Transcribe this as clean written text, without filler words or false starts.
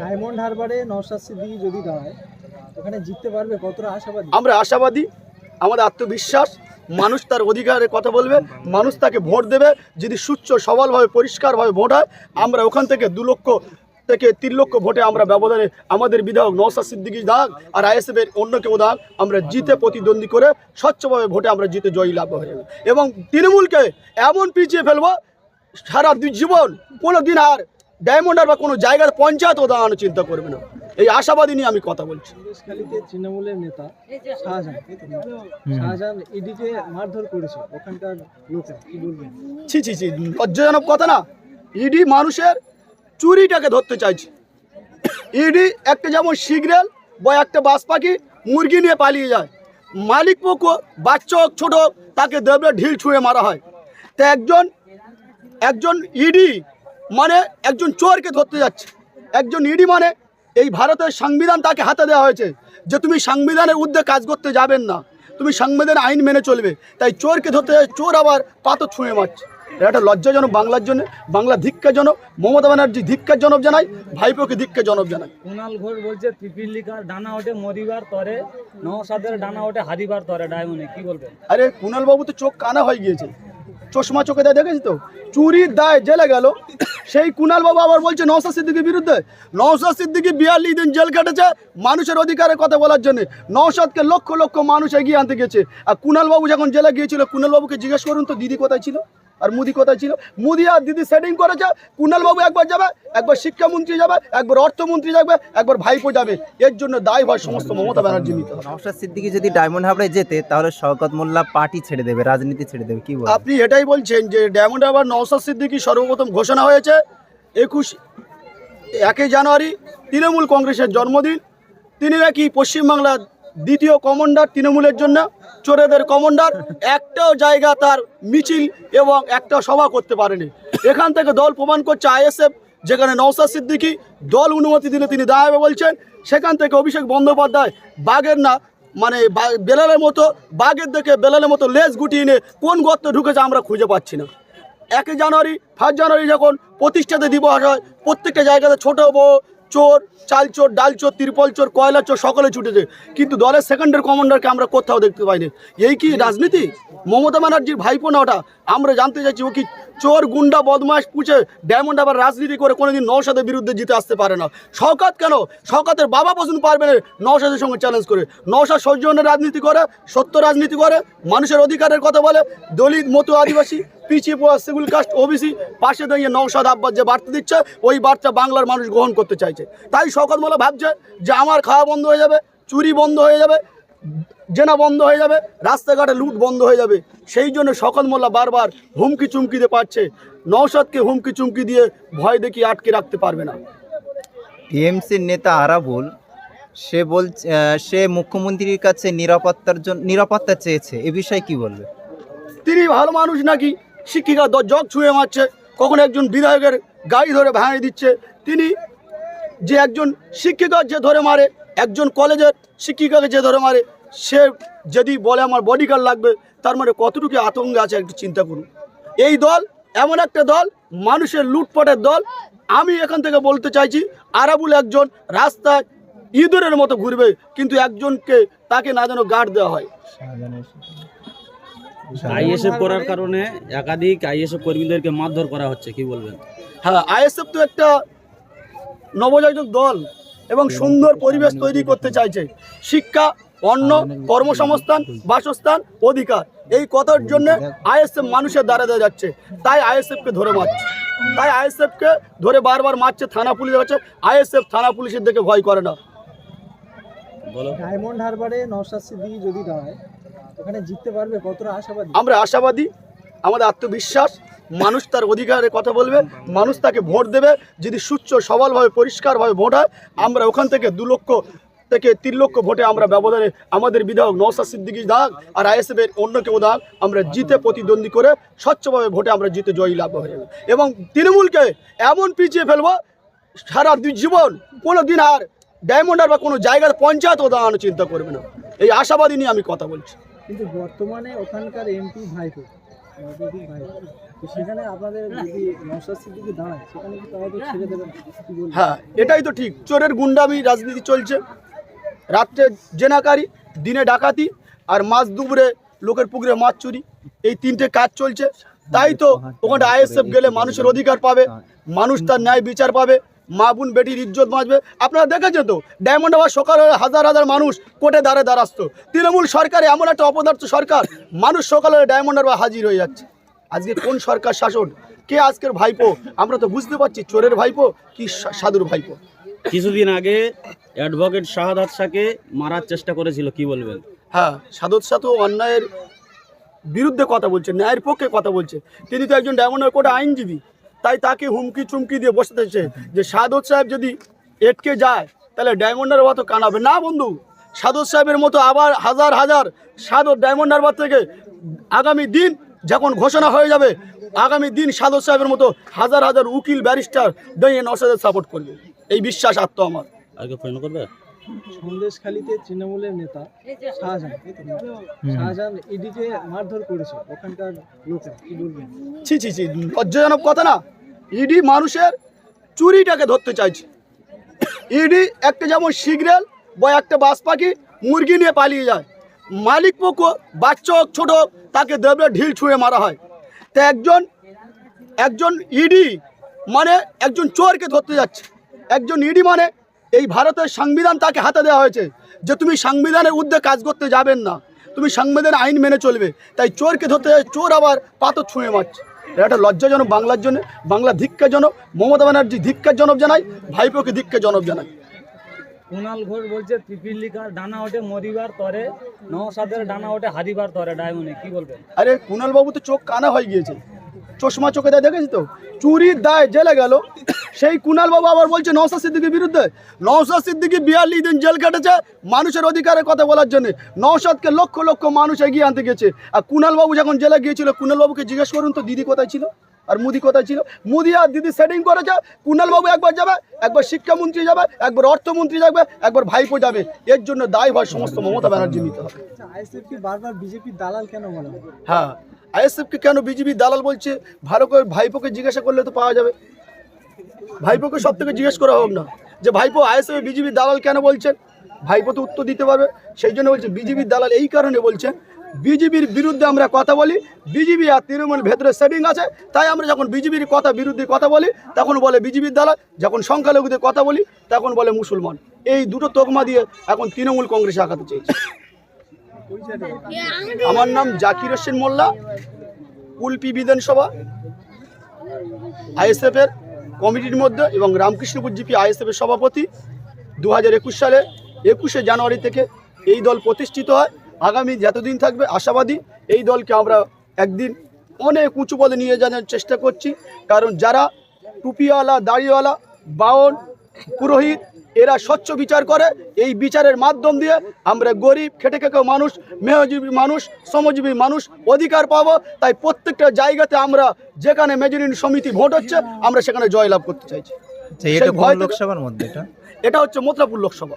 Diamond হারবারে Naushad Siddiqui যদি দাঁড়ায় ওখানে জিততে পারবে, কতটা আশাবাদী? আমরা আশাবাদী, আমাদের আত্মবিশ্বাস। মানুষ তার অধিকারের কথা বলবে, মানুষ তাকে ভোট দেবে। যদি সুচ্চ সবলভাবে পরিষ্কারভাবে ভোট হয়, আমরা ওখান থেকে 2 লক্ষ থেকে 3 লক্ষ ভোটে আমরা ব্যবধানে আমাদের বিধায়ক নওশাদ সিদ্দিকী দাগ আর আইএসএফের অন্য কেউ দাগ আমরা জিতে প্রতিদ্বন্দ্বী করে স্বচ্ছভাবে ভোটে আমরা জিতে জয়ী লাভ হয়ে যাবে এবং তৃণমূলকে এমন পিছিয়ে ফেলবো সারা জীবন কোনো দিন আর ডায়মন্ড আর বা কোনো জায়গায় পঞ্চায়েতও দাঁড়ানো চিন্তা করবে না। এই আশাবাদী নিয়ে আমি কথা বলছি। সন্দেশখালীতে তৃণমূলের নেতা শাহজাহান ইডিকে মারধর করেছে ওখানকার লোকেরা, কি বলবেন? ছি ছি ছি, লজ্জাজনক কথা না? ইডি মানুষের চুরিটাকে ধরতে চাইছে। ইডি একটা যেমন সিগরেল বা একটা বাস পাখি মুরগি নিয়ে পালিয়ে যায়, মালিক পক্ষ বাচ্চা হোক ছোট হোক তাকে দেবে ঢিল ছুঁড়ে মারা হয়। তা একজন ইডি মানে একজন চোরকে ধরতে যাচ্ছে। একজন ইডি মানে এই ভারতের সংবিধান তাকে হাতে দেওয়া হয়েছে যে তুমি সংবিধানের ঊর্ধ্বে কাজ করতে যাবেন না, তুমি সংবিধানের আইন মেনে চলবে। তাই চোরকে ধরতে যায়, চোর আবার পাথর ছুঁড়ে মারছে। এটা একটা লজ্জাজনক বাংলার জন্য। বাংলা ধিক্কারজনক। মমতা ব্যানার্জি ধিক্কারজনক জানাই, ভাইপোকে ধিক্কারজনক জানাই। কুণাল ঘোষ বলছে পিপিলিকার ডানা ওঠে মরিবার তরে, নওশাদের ডানা ওঠে হারিবার তরে ডায়মন্ডে, কি বলবেন? আরে কুণাল বাবু তো চোখ কানা হয়ে গিয়েছে, চশমা চোখে দেয়, দেখেছি তো। চুরির দায় জেলে গেল, সেই কুণাল বাবু আবার বলছে নওশাদ সিদ্দিকীর বিরুদ্ধে। নওশাদ সিদ্দিকী 42 দিন জেল কেটেছে মানুষের অধিকারের কথা বলার জন্য। নওশাদকে লক্ষ লক্ষ মানুষ এগিয়ে আনতে গেছে। আর কুণাল বাবু যখন জেলে গিয়েছিল, কুণাল বাবুকে জিজ্ঞেস করুন তো দিদি কোথায় ছিল আর মুদি কোথায় ছিল। মুদি আর দিদি সেটিং করেছে। কুণাল বাবু একবার যাবে, একবার শিক্ষামন্ত্রী যাবে, একবার অর্থমন্ত্রী যাবে, একবার ভাইপো যাবে। এর জন্য দায় ভার সমস্ত মমতা ব্যানার্জি নিতে হবে। নওশাদ সিদ্দিকী যদি ডায়মন্ড হারবারে যেতে তাহলে শওকত মোল্লা পার্টি ছেড়ে দেবে, রাজনীতি ছেড়ে দেবে, কি বলবেন? আপনি এটাই বলছেন যে ডায়মন্ড হারবার নওশাদ সিদ্দিকী সর্বপ্রথম ঘোষণা হয়েছে 1 জানুয়ারি তৃণমূল কংগ্রেসের জন্মদিন। তিনি নাকি পশ্চিমবাংলার দ্বিতীয় কমান্ডার তৃণমূলের জন্য, চোরেদের কমান্ডার। একটাও জায়গা তার মিছিল এবং একটা সভা করতে পারেনি। এখান থেকে দল প্রমাণ করছে আইএসএফ, যেখানে নওশাদ সিদ্দিকী দল অনুমতি দিলে তিনি দাঁড়াবে বলছেন। সেখান থেকে অভিষেক বন্দ্যোপাধ্যায় বাঘের না মানে বেলালের মতো, বাঘের দেখে বেলালের মতো লেজ গুটিয়ে নিয়ে কোন গর্তে ঢুকেছে আমরা খুঁজে পাচ্ছি না। 1 জানুয়ারি 1 জানুয়ারি যখন প্রতিষ্ঠাতা দিবস হয়, প্রত্যেকটা জায়গাতে ছোট বড় চোর, চাল চোর, ডাল চোর, তিরপল চোর, কয়লা চোর সকলে ছুটেছে, কিন্তু দলের সেকেন্ডারি কমান্ডারকে আমরা কোথাও দেখতে পাইনি। এই কি রাজনীতি? মমতা ব্যানার্জির ভাইপো না ওটা? আমরা জানতে চাইছি ও কি চোর, গুন্ডা, বদমাশ পুছে ডায়মন্ড আবার রাজনীতি করে কোনোদিন নওশাদের বিরুদ্ধে জিতে আসতে পারে না। শওকত কেন? শওকতের বাবা পছন্দ পারবে না নওশাদের সঙ্গে চ্যালেঞ্জ করে। নওশাদ সৌজন্যের রাজনীতি করে, সত্য রাজনীতি করে, মানুষের অধিকারের কথা বলে। দলিত, মতো, আদিবাসী, পিছিয়ে পড়া, শিডিউল কাস্ট, ওবিসি পাশে দাঁড়িয়ে নওশাদ আব্বাস যে বার্তা দিচ্ছে, ওই বার্তা বাংলার মানুষ গ্রহণ করতে চাইছে। তাই শওকত মোল্লা ভাবছে যে আমার খাওয়া বন্ধ হয়ে যাবে, চুরি বন্ধ হয়ে যাবে, জেনা বন্ধ হয়ে যাবে, রাস্তাঘাটে লুট বন্ধ হয়ে যাবে। সেই জন্য শওকত মোল্লা বারবার হুমকি চুমকি দিয়ে পাচ্ছে। নওশাদকে হুমকি চুমকি দিয়ে ভয় দেখিয়ে আটকে রাখতে পারবে না। টিএমসির নেতা আরাবুল সে মুখ্যমন্ত্রীর কাছে নিরাপত্তা চেয়েছে, এ বিষয়ে কি বলবে? তিনি ভালো মানুষ নাকি? শিক্ষিকা জগ ছুঁয়ে মারছে, কখনো একজন বিধায়কের গাড়ি ধরে ভাঙিয়ে দিচ্ছে। তিনি যে একজন শিক্ষিকা যে ধরে মারে, একজন কলেজের শিক্ষিকাকে যে ধরে মারে, সে যদি বলে আমার বডিগার্ড লাগবে, তার মানে কতটুকু আতঙ্ক আছে একটু চিন্তা করুন। এই দল এমন একটা দল, মানুষের লুটপাটের দল। আমি এখান থেকে বলতে চাইছি, আরাবুল একজন রাস্তায় ইঁদুরের মতো ঘুরবে, কিন্তু একজনকে তাকে না যেন গার্ড দেওয়া হয়। আইএসএফ করার কারণে একাধিক আইএসএফ কর্মীদেরকে মারধর করা হচ্ছে, কি বলবেন? হ্যাঁ, আইএসএফ তো একটা নবজাতক দল এবং সুন্দর পরিবেশ তৈরি করতে চাইছে। শিক্ষা, অন্ন, কর্মসংস্থান, বাসস্থান, অধিকার, এই কথার জন্য আইএসএফ মানুষের দ্বারা দেওয়া যাচ্ছে। তাই আইএসএফকে ধরে মারছে, তাই আইএসএফকে ধরে বারবার মারছে। থানা পুলিশ আছে, আইএসএফ থানা পুলিশের দিকে ভয় করে না। ডায়মন্ড হারবারে নওশাদ সিদ্দিকী যদি দাঁড়ায় ওখানে জিততে পারবে, কতটা আশাবাদী? আমরা আশাবাদী, আমাদের আত্মবিশ্বাস। মানুষ তার অধিকারের কথা বলবে, মানুষ তাকে ভোট দেবে। যদি সুচ্চ সবলভাবে পরিষ্কারভাবে ভোট হয়, আমরা ওখান থেকে 2 লক্ষ থেকে 3 লক্ষ ভোটে আমরা ব্যবধানে আমাদের বিধায়ক নওশাদ সিদ্দিকী দাগ আর আইএসএফের অন্য কেউ দাগ আমরা জিতে প্রতিদ্বন্দ্বী করে স্বচ্ছভাবে ভোটে আমরা জিতে জয়ী লাভ হয়ে যাবে এবং তৃণমূলকে এমন পিছিয়ে ফেলবো সারা জীবন কোনো দিন আর ডায়মন্ড আর বা কোনো জায়গায় পঞ্চায়েতও দাঁড়ানো চিন্তা করবে না। এই আশাবাদী নিয়ে আমি কথা বলছি। কিন্তু বর্তমানে ওখানকার এমপি ভাইপো মওদুদি ভাই, তো সেখানে আপনাদের যদি নওশাদ সিদ্দিকী দাঁড়ায় সেখানে কি তাহলে ছেড়ে দেবেন কি বলবেন? হ্যাঁ, এটাই তো ঠিক। চোরের গুন্ডামি রাজনীতি চলছে, রাত্রে জেনাকারি, দিনে ডাকাতি, আর মাছ দুপুরে লোকের পুকুরে মাছ চুরি, এই তিনটে কাজ চলছে। তাই তো ওখানে আইএসএফ গেলে মানুষের অধিকার পাবে, মানুষ তার ন্যায় বিচার পাবে, মা বোন বেটির ইজ্জত বাঁচবে। আপনারা দেখেছেন তো ডায়মন্ড হারবার সকালে হাজার হাজার মানুষ কোর্টে দাঁড়াচ্ত। তৃণমূল সরকারে এমন একটা অপদার্থ সরকার, মানুষ সকালে ডায়মন্ড হারবার হাজির হয়ে যাচ্ছে। আজকে কোন সরকার শাসন, কে আজকের ভাইপো? আমরা তো বুঝতে পারছি চোরের ভাইপো কি সাধুর ভাইপো। কিছুদিন আগে অ্যাডভোকেট শাহাদাত শাহকে মারার চেষ্টা করেছিল, কি বলবেন? হ্যাঁ, সাধুর সাথে অন্যায়ের বিরুদ্ধে কথা বলছে, ন্যায়ের পক্ষে কথা বলছে। তিনি তো একজন ডায়মন্ড হারবার কোর্টের আইনজীবী, তাই তাকে হুমকি চুমকি দিয়ে বসে থাকছে যে সাধুর সাহেব যদি এটকে যায় তাহলে ডায়মন্ড হারবার তো কানাবে না। বন্ধু, সাধুর সাহেবের মতো আবার হাজার হাজার সাধু ডায়মন্ড হারবার থেকে আগামী দিন যখন ঘোষণা হয়ে যাবে, আগামী দিন সাধুর সাহেবের মতো হাজার হাজার উকিল ব্যারিস্টার দাঁড়িয়ে নওশাদের সাপোর্ট করবে, এই বিশ্বাস আত্ম আমার। আর কেউ প্রশ্ন করবে? সন্দেশখালীতে তৃণমূলের নেতা শাহজাহান, এই তো নাম? শাহজাহান ইডিকে মারধর করেছে ওখানকার লোকেরা, কি বলবেন? ছি ছি ছি, লজ্জাজনক কথা না? ইডি মানুষের চুরিটাকে ধরতে চাইছে। ইডি একটা যেমন সিগরেল বা একটা বাস পাখি মুরগি নিয়ে পালিয়ে যায়, মালিক পক্ষ বাচ্চা হোক ছোট হোক তাকে দেবলে ঢিল ছুঁড়ে মারা হয়। তা একজন ইডি মানে একজন চোরকে ধরতে যাচ্ছে। একজন ইডি মানে এই ভারতের সংবিধান তাকে হাতে দেওয়া হয়েছে যে তুমি সংবিধানের ঊর্ধ্বে কাজ করতে যাবেন না, তুমি সংবিধান আইন মেনে চলবে। তাই চোরকে ধরতে যায়, চোর আবার পাথর ছুঁড়ে মারছে। এটা একটা লজ্জাজনক বাংলার জন্য। বাংলা ধিক্কারজনক। মমতা ব্যানার্জি ধিক্কারজনক জানাই, ভাইপোকে ধিক্কারজনক জানাই। কুণাল ঘোষ বলছে পিপিলিকার ডানা ওঠে মরিবার তরে, নওশাদের ডানা ওঠে হারিবার তরে ডায়মন্ডে, কি বলবেন? আরে কুণাল বাবু তো চোখ কানা হয়ে গিয়েছে, চশমা চোখে দেয়, দেখেছি তো, চুরির দায় জেলে গেল। সেই কুণাল বাবু আবার বলছে নওশাদ সিদ্দিকীর বিরুদ্ধে। নওশাদ সিদ্দিকী 42 দিন জেল কেটেছে মানুষের অধিকারের কথা বলার জন্য। নওশাদকে লক্ষ লক্ষ মানুষ এগিয়ে আনতে গেছে। আর কুণাল বাবু যখন জেলে গিয়েছিল, কুণাল বাবুকে জিজ্ঞেস করুন তো দিদি কোথায় ছিল আর মোদি কোথায় ছিল। মোদি আর দিদি সেটিং করেছে, কুণাল বাবু একবার যাবে, একবার শিক্ষামন্ত্রী যাবে, একবার অর্থমন্ত্রী যাবে, একবার ভাইপো যাবে। এর জন্য দায়ভার সমস্ত মমতা ব্যানার্জি নিতে হবে। আইএসএফ কি বারবার বিজেপির দালাল কেন বলা হয়? হ্যাঁ, আইএসএফকে কেন বিজেপি দালাল বলছে ভালো করে ভাইপোকে জিজ্ঞাসা করলে তো পাওয়া যাবে। ভাইপোকে সব থেকে জিজ্ঞেস করা হোক না যে ভাইপো আইএসএফ বিজেপির দালাল কেন বলছেন, ভাইপো তো উত্তর দিতে পারবে। সেই জন্য বলছে বিজেপির দালাল এই কারণে বলছেন, বিজেপির বিরুদ্ধে আমরা কথা বলি, বিজেপি আর তৃণমূল ভেতরে সেটিং আছে, তাই আমরা যখন বিজেপির বিরুদ্ধে কথা বলি তখন বলে বিজেপির দালাল, যখন সংখ্যালঘুদের কথা বলি তখন বলে মুসলমান। এই দুটো তকমা দিয়ে এখন তৃণমূল কংগ্রেসে আঘাতে চেয়েছে। আমার নাম জাকির হোসেন মোল্লা, কুলপি বিধানসভা আইএসএফের কমিটির মধ্যে এবং রামকৃষ্ণপুর জিপি আইএসএফের সভাপতি। 2021 সালে 21শে জানুয়ারি থেকে এই দল প্রতিষ্ঠিত হয়। আগামী যতদিন থাকবে আশাবাদী এই দলকে আমরা একদিন অনেক উঁচু পদে নিয়ে যাওয়ার চেষ্টা করছি। কারণ যারা টুপিওয়ালা, দাড়িওয়ালা, বাউল, পুরোহিত এরা স্বচ্ছ বিচার করে, এই বিচারের মাধ্যম দিয়ে আমরা গরিব, খেটে খেটে মানুষ, মেহজীবী মানুষ, শ্রমজীবী মানুষ অধিকার পাবো। তাই প্রত্যেকটা জায়গাতে আমরা যেখানে মেজরিটি সমিতি ভোট হচ্ছে আমরা সেখানে জয়লাভ করতে চাইছি। এটা কোন লোকসভার মধ্যে? এটা হচ্ছে মথুরাপুর লোকসভা।